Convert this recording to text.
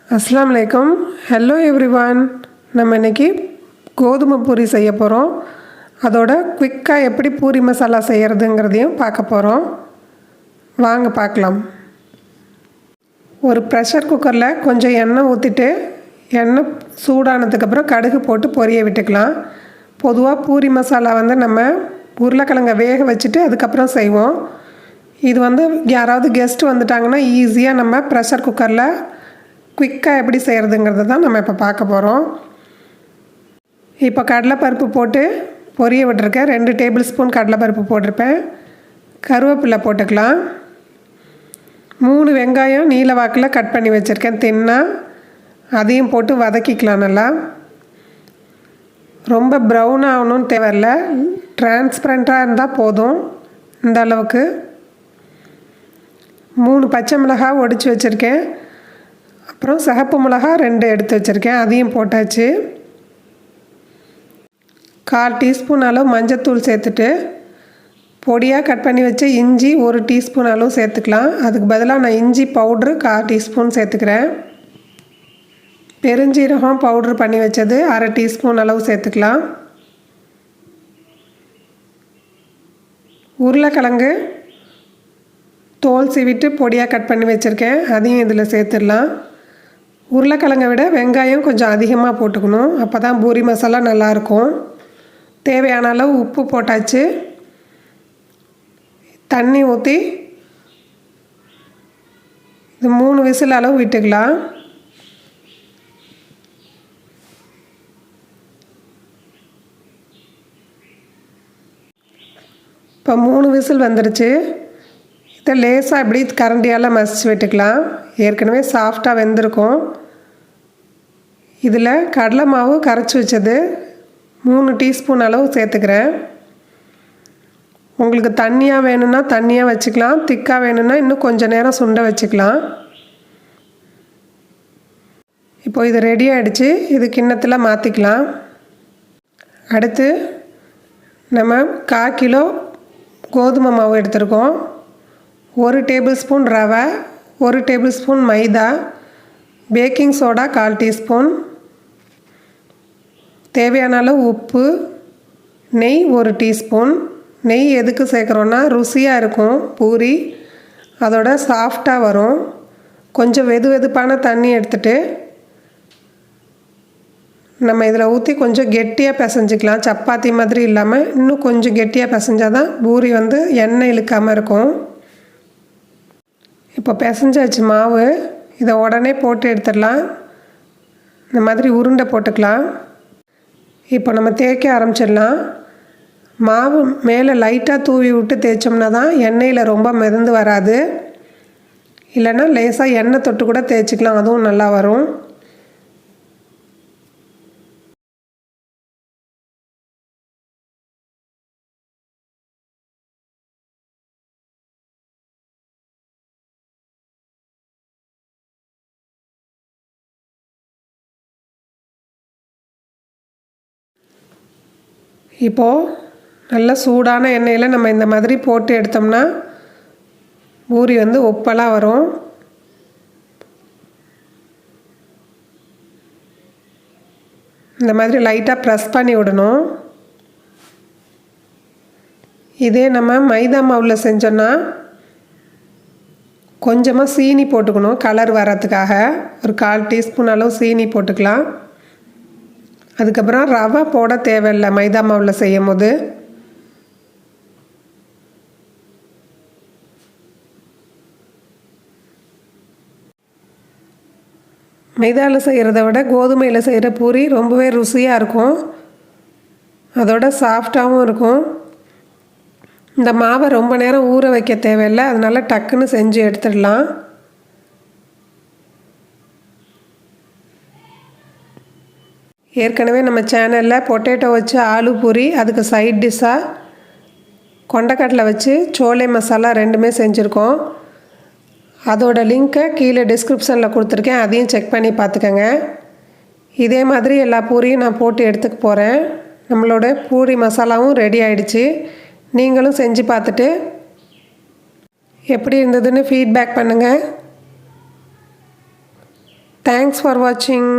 अस्सलाम वालेकुम. Hello everyone. நம்ம இன்னைக்கு கோதுமை பூரி செய்ய போறோம். அதோட குயிக்கா எப்படி பூரி மசாலா செய்யறதுங்கறதையும் பார்க்க போறோம். வாங்க பார்க்கலாம். ஒரு பிரஷர் குக்கர்ல கொஞ்சம் எண்ணெய் ஊத்திட்டு எண்ணெய் சூடானதுக்கு அப்புறம் கடுகு போட்டு பொரிய விட்டுக்கலாம். பொதுவா பூரி மசாலா நம்ம உருளைக்கிழங்க வேக வச்சிட்டு அதுக்கு அப்புறம் செய்வோம். இது யாராவது கெஸ்ட் வந்துட்டாங்கன்னா ஈஸியா நம்ம பிரஷர் குக்கர்ல குயிக்கா எப்படி செய்யறதுங்கறத தான் நம்ம இப்ப பார்க்க போறோம். இப்போ கடலை பருப்பு போட்டு பொரிய விட்டுருக்கேன். 2 டேபிள் ஸ்பூன் கடலை பருப்பு போட்டுருப்பேன். கருவேப்பிலை போட்டுக்கலாம். 3 வெங்காயம் நீல வாக்குல கட் பண்ணி வச்சிருக்கேன் தின்னா. அதையும் போட்டு வதக்கிக்கலாம் நல்லா. ரொம்ப பிரவுன் ஆகணும்னு தேவையில்ல. டிரான்ஸ்பரண்டா இருந்தா போதும். இந்த அளவுக்கு 3 பச்சை மிளகாய் ஒடிச்சு வச்சிருக்கேன். அப்புறம் சிகப்பு மிளகாய் 2 எடுத்து வச்சிருக்கேன். அதையும் போட்டாச்சு. 1/4 டீஸ்பூன் அளவு மஞ்சள்தூள் சேர்த்துட்டு பொடியா கட் பண்ணி வச்ச இஞ்சி 1 டீஸ்பூன் அளவு சேர்த்துக்கலாம். அதுக்கு பதிலா நான் இஞ்சி பவுடர் 1/4 டீஸ்பூன் சேர்த்துக்கிறேன். பெருஞ்சீரகம் பவுடர் பண்ணி வச்சது 1/2 டீஸ்பூன் அளவு சேர்த்துக்கலாம். உருளைக்கிழங்கு தோல் சீவிட்டு பொடியா கட் பண்ணி வச்சிருக்கேன். அதையும் இதில் சேர்த்துடலாம். உருளைக்கிழங்கை விட வெங்காயம் கொஞ்சம் அதிகமாக போட்டுக்கணும். அப்போ தான் பூரி மசாலா நல்லாயிருக்கும். தேவையான அளவு உப்பு போட்டாச்சு. தண்ணி ஊற்றி இது 3 விசில் அளவு விட்டுக்கலாம். இப்போ 3 விசில் வந்துருச்சு. இதை லேசாக இப்படி கரண்டியால் மசிச்சு விட்டுக்கலாம். ஏற்கனவே சாஃப்டாக வெந்திருக்கும். இதில் கடலை மாவு கரைச்சி வச்சது 3 டீஸ்பூன் அளவு சேர்த்துக்கிறேன். உங்களுக்கு தண்ணியாக வேணும்னா தண்ணியாக வச்சுக்கலாம். திக்காக வேணும்னா இன்னும் கொஞ்சம் நேரம் சுண்ட வச்சுக்கலாம். இப்போ இது ரெடி ஆகிடுச்சு. இது கிண்ணத்தில் மாற்றிக்கலாம். அடுத்து நம்ம 1/4 கிலோ கோதுமை மாவு எடுத்துருக்கோம். 1 டேபிள் ஸ்பூன் ரவை, 1 டேபிள் ஸ்பூன் மைதா, பேக்கிங் சோடா 1/4 டீஸ்பூன், தேவையான அளவு உப்பு, நெய் 1 டீஸ்பூன். நெய் எதுக்கு சேர்க்குறோன்னா ருசியாக இருக்கும் பூரி. அதோட சாஃப்டாக வரும். கொஞ்சம் வெதுவெதுப்பான தண்ணி எடுத்துகிட்டு நம்ம இதில் ஊற்றி கொஞ்சம் கெட்டியாக பிசைஞ்சிக்கலாம். சப்பாத்தி மாதிரி இல்லாமல் இன்னும் கொஞ்சம் கெட்டியாக பிசைஞ்சால் தான் பூரி எண்ணெய் இழுக்காமல் இருக்கும். இப்போ பிசைஞ்சாச்சு மாவு. இதை உடனே போட்டு எடுத்துடலாம். இந்த மாதிரி உருண்டை போட்டுக்கலாம். இப்போ நம்ம தேய்க்க ஆரம்பிச்சிடலாம். மாவு மேலே லைட்டாக தூவி விட்டு தேய்ச்சோம்னா தான் எண்ணெயில் ரொம்ப மிதந்து வராது. இல்லைன்னா லேசாக எண்ணெய் தொட்டு கூட தேய்ச்சிக்கலாம். அதுவும் நல்லா வரும். இப்போது நல்ல சூடான எண்ணெயில் நம்ம இந்த மாதிரி போட்டு எடுத்தோம்னா பூரி உப்பலாக வரும். இந்த மாதிரி லைட்டாக ப்ரெஸ் பண்ணி விடணும். இதே நம்ம மைதா மாவில் செஞ்சோன்னா கொஞ்சமாக சீனி போட்டுக்கணும். கலர் வர்றதுக்காக ஒரு 1/4 டீஸ்பூன் அளவு சீனி போட்டுக்கலாம். அதுக்கப்புறம் ரவை போட தேவையில்லை மைதா மாவில் செய்யும் போது. மைதாவில் செய்கிறத விட கோதுமையில் செய்கிற பூரி ரொம்பவே ருசியாக இருக்கும். அதோட சாஃப்டாகவும் இருக்கும். இந்த மாவை ரொம்ப நேரம் ஊற வைக்க தேவையில்லை. அதனால டக்குன்னு செஞ்சு எடுத்துடலாம். ஏற்கனவே நம்ம சேனலில் பொட்டேட்டோ வச்சு ஆலு பூரி, அதுக்கு சைட் டிஷ்ஷாக கொண்டக்கடலை வச்சு சோலே மசாலா 2மே செஞ்சுருக்கோம். அதோட லிங்க்கை கீழே டிஸ்கிரிப்ஷனில் கொடுத்துருக்கேன். அதையும் செக் பண்ணி பார்த்துக்கோங்க. இதே மாதிரி எல்லா பூரியும் நான் போட்டு எடுத்துக்க போகிறேன். நம்மளோட பூரி மசாலாவும் ரெடி ஆகிடுச்சு. நீங்களும் செஞ்சு பார்த்துட்டு எப்படி இருந்ததுன்னு ஃபீட்பேக் பண்ணுங்கள். தேங்க்ஸ் ஃபார் வாட்சிங்.